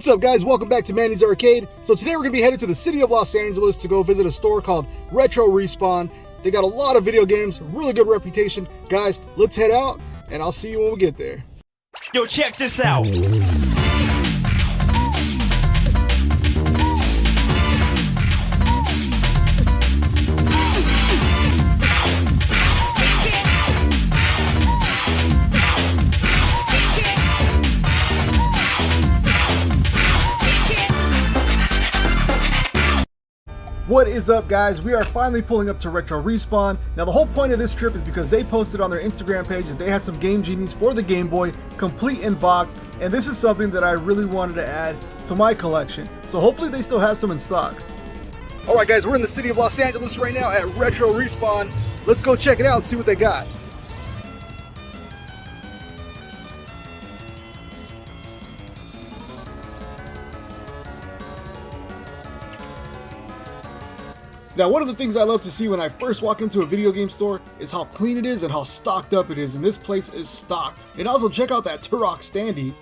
What's up, guys? Welcome back to Manny's Arcade. So today we're going to be headed to the city of Los Angeles to go visit a store called Retro Respawn. They got a lot of video games, really good reputation. Guys, let's head out, and I'll see you when we get there. Yo, check this out. What is up, guys? We are finally pulling up to Retro Respawn. Now the whole point of this trip is because they posted on their Instagram page that they had some Game Genies for the Game Boy, complete in box, and this is something that I really wanted to add to my collection. So hopefully they still have some in stock. Alright guys, we're in the city of Los Angeles right now at Retro Respawn. Let's go check it out and see what they got. Now, one of the things I love to see when I first walk into a video game store is how clean it is and how stocked up it is, and this place is stocked. And also check out that Turok standee.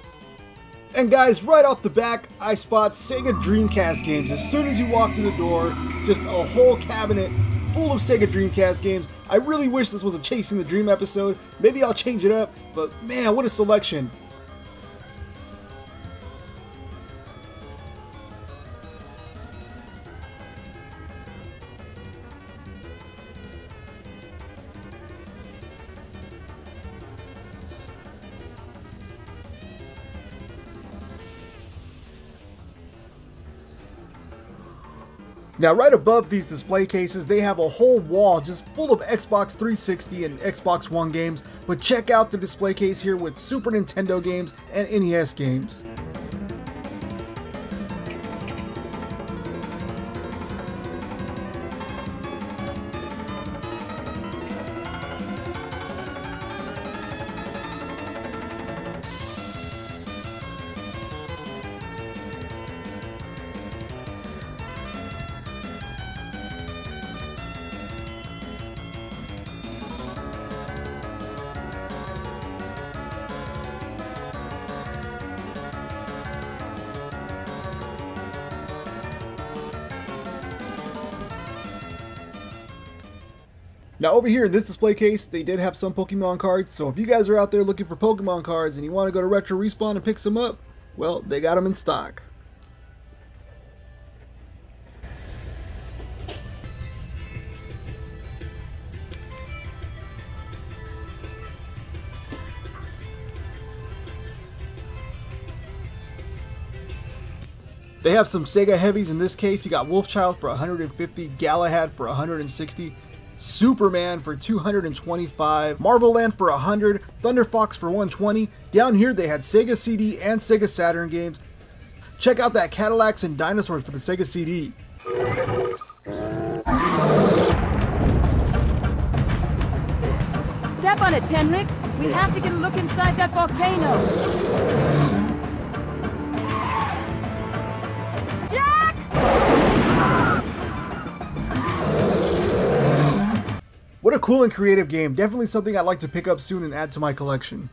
And guys, right off the back, I spot Sega Dreamcast games. As soon as you walk through the door, just a whole cabinet full of Sega Dreamcast games. I really wish this was a Chasing the Dream episode. Maybe I'll change it up, but man, what a selection. Now right above these display cases, they have a whole wall just full of Xbox 360 and Xbox One games, but check out the display case here with Super Nintendo games and NES games. Now over here in this display case, they did have some Pokemon cards, so if you guys are out there looking for Pokemon cards and you want to go to Retro Respawn and pick some up, well, they got them in stock. They have some Sega heavies in this case. You got Wolfchild for 150, Galahad for 160, Superman for 225, Marvel Land for 100, Thunder Fox for 120. Down here they had Sega CD and Sega Saturn games. Check out that Cadillacs and Dinosaurs for the Sega CD. Step on it, Tenric. We have to get a look inside that volcano. What a cool and creative game. Definitely something I'd like to pick up soon and add to my collection.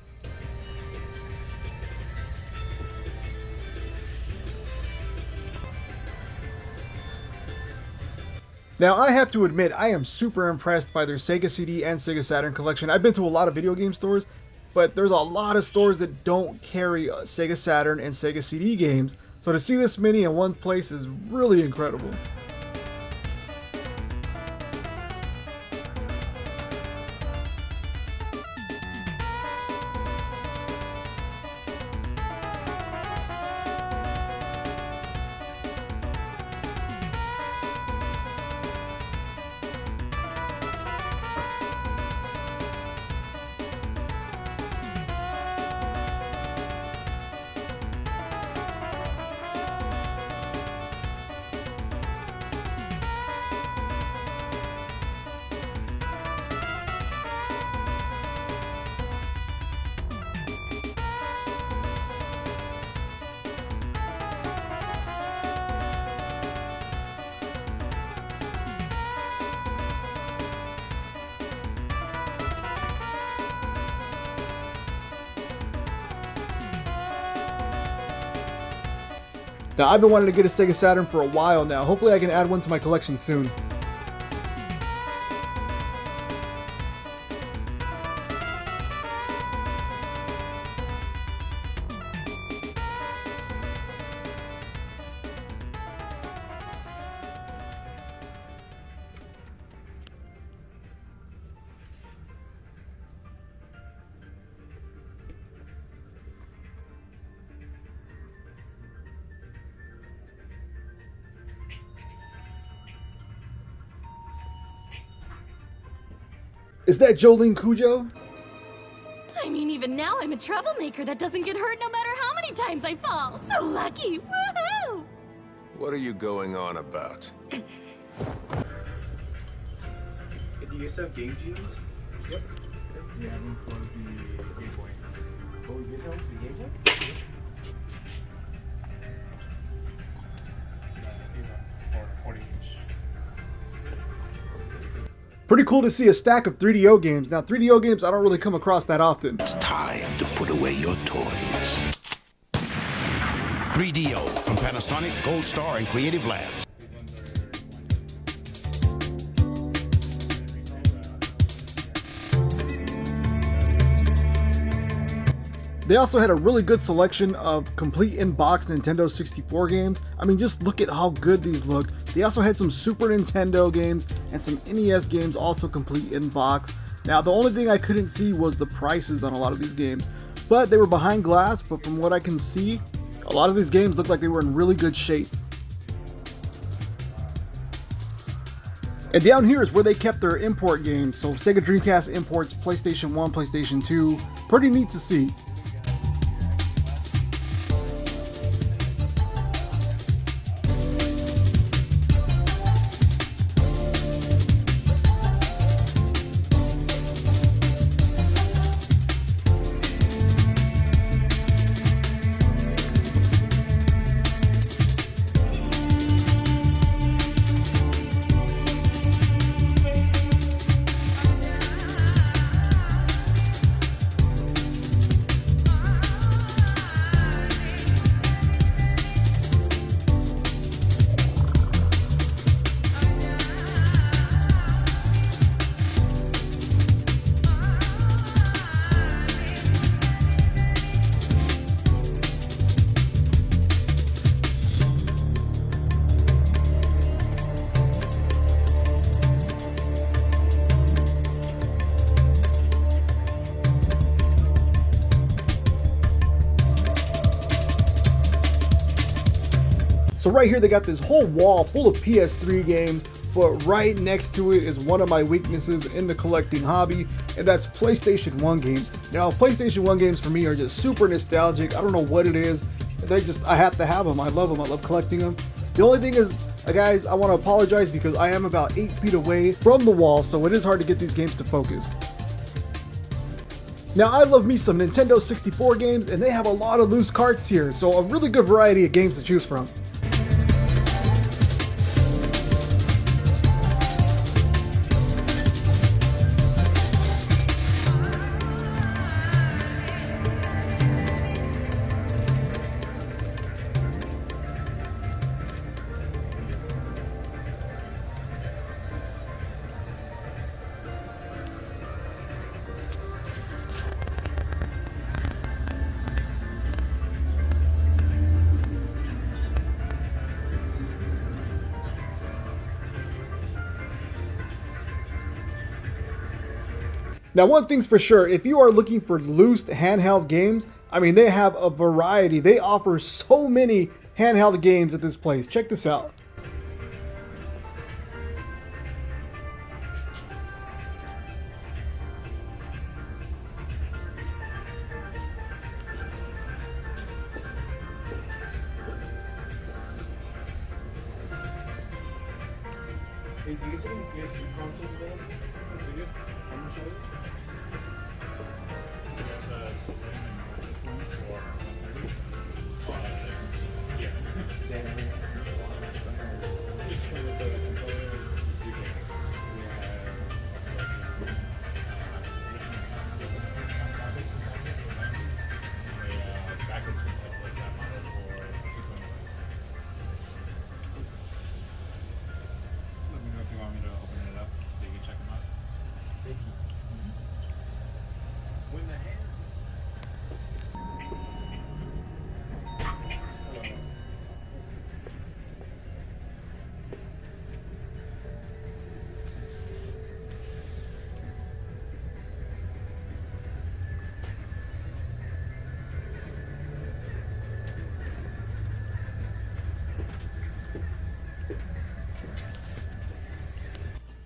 Now I have to admit, I am super impressed by their Sega CD and Sega Saturn collection. I've been to a lot of video game stores, but there's a lot of stores that don't carry Sega Saturn and Sega CD games. So to see this many in one place is really incredible. Now, I've been wanting to get a Sega Saturn for a while now. Hopefully I can add one to my collection soon. Is that Jolene Cujo? I mean, even now I'm a troublemaker that doesn't get hurt no matter how many times I fall. So lucky! Woohoo! What are you going on about? Do you guys have Game Genies? Yep. Yeah, I'm for the Game Boy. Oh, you guys have the Game Boy? For 40 each. Pretty cool to see a stack of 3DO games. Now, 3DO games I don't really come across that often. It's time to put away your toys. 3DO from Panasonic, Gold Star, and Creative Labs. They also had a really good selection of complete in-box Nintendo 64 games. I mean, just look at how good these look. They also had some Super Nintendo games and some NES games also complete in-box. Now, the only thing I couldn't see was the prices on a lot of these games, but they were behind glass. But from what I can see, a lot of these games look like they were in really good shape. And down here is where they kept their import games. So Sega Dreamcast imports, PlayStation 1, PlayStation 2. Pretty neat to see. So right here they got this whole wall full of PS3 games, but right next to it is one of my weaknesses in the collecting hobby, and that's PlayStation 1 games. Now, PlayStation 1 games for me are just super nostalgic. I don't know what it is. I have to have them. I love them. I love collecting them. The only thing is, guys, I want to apologize because I am about 8 feet away from the wall, so it is hard to get these games to focus. Now, I love me some Nintendo 64 games, and they have a lot of loose carts here, so a really good variety of games to choose from. Now, one thing's for sure, if you are looking for loose handheld games, I mean, they have a variety. They offer so many handheld games at this place. Check this out. Hey, do you guys have any PS2 consoles available? Sega? How much are they?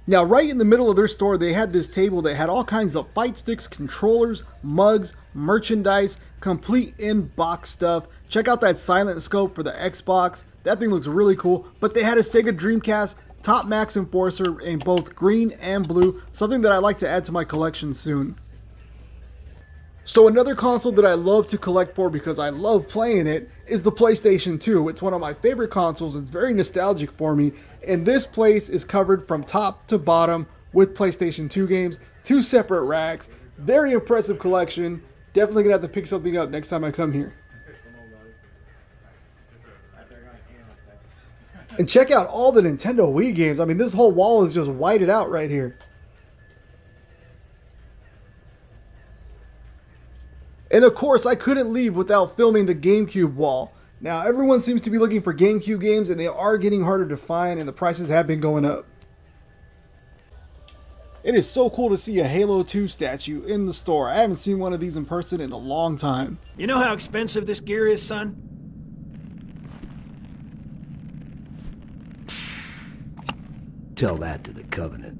Now, right in the middle of their store, they had this table that had all kinds of fight sticks, controllers, mugs, merchandise, complete in-box stuff. Check out that silent scope for the Xbox. That thing looks really cool. But they had a Sega Dreamcast Top Max Enforcer in both green and blue, something that I'd like to add to my collection soon. So another console that I love to collect for because I love playing it is the PlayStation 2. It's one of my favorite consoles. It's very nostalgic for me. And this place is covered from top to bottom with PlayStation 2 games, 2 separate racks. Very impressive collection. Definitely gonna have to pick something up next time I come here. And check out all the Nintendo Wii games. I mean, this whole wall is just whited out right here. And of course, I couldn't leave without filming the GameCube wall. Now, everyone seems to be looking for GameCube games, and they are getting harder to find, and the prices have been going up. It is so cool to see a Halo 2 statue in the store. I haven't seen one of these in person in a long time. You know how expensive this gear is, son? Tell that to the Covenant.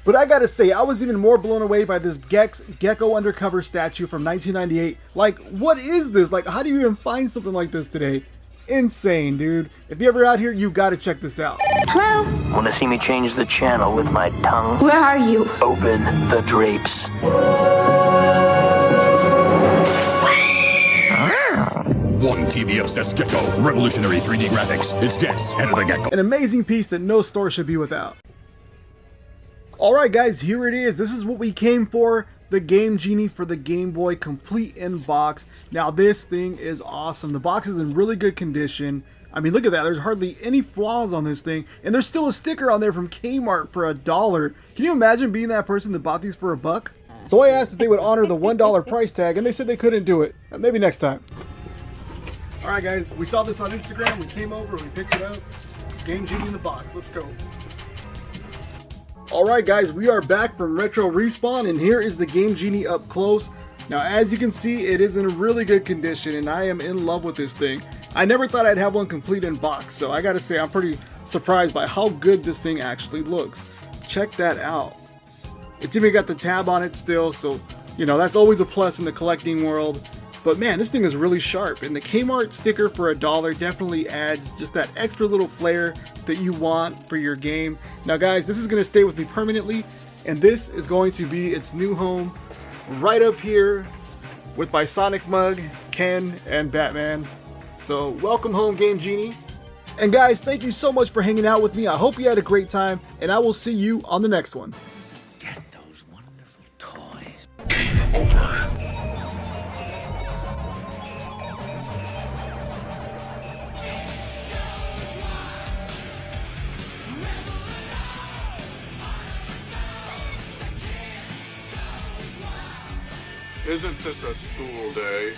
But I gotta say, I was even more blown away by this Gecko Undercover statue from 1998. Like, what is this? Like, how do you even find something like this today? Insane, dude. If you're ever out here, you gotta check this out. Hello? Wanna see me change the channel with my tongue? Where are you? Open the drapes. One TV-obsessed gecko. Revolutionary 3D graphics. It's Guess, Enter the Gecko. An amazing piece that no store should be without. Alright guys, here it is. This is what we came for. The Game Genie for the Game Boy, complete in box. Now this thing is awesome. The box is in really good condition. I mean, look at that. There's hardly any flaws on this thing. And there's still a sticker on there from Kmart for $1. Can you imagine being that person that bought these for $1? So I asked if they would honor the $1 price tag, and they said they couldn't do it. Maybe next time. Alright guys, we saw this on Instagram. We came over, we picked it up. Game Genie in the box. Let's go. Alright guys, we are back from Retro Respawn, and here is the Game Genie up close. Now as you can see, it is in really good condition, and I am in love with this thing. I never thought I'd have one complete in box, so I gotta say I'm pretty surprised by how good this thing actually looks. Check that out. It's even got the tab on it still, so you know that's always a plus in the collecting world. But man, this thing is really sharp, and the Kmart sticker for $1 definitely adds just that extra little flair that you want for your game. Now guys, this is going to stay with me permanently, and this is going to be its new home right up here with my Sonic mug, Ken, and Batman. So welcome home, Game Genie. And guys, thank you so much for hanging out with me. I hope you had a great time, and I will see you on the next one. Get those wonderful toys. Isn't this a school day?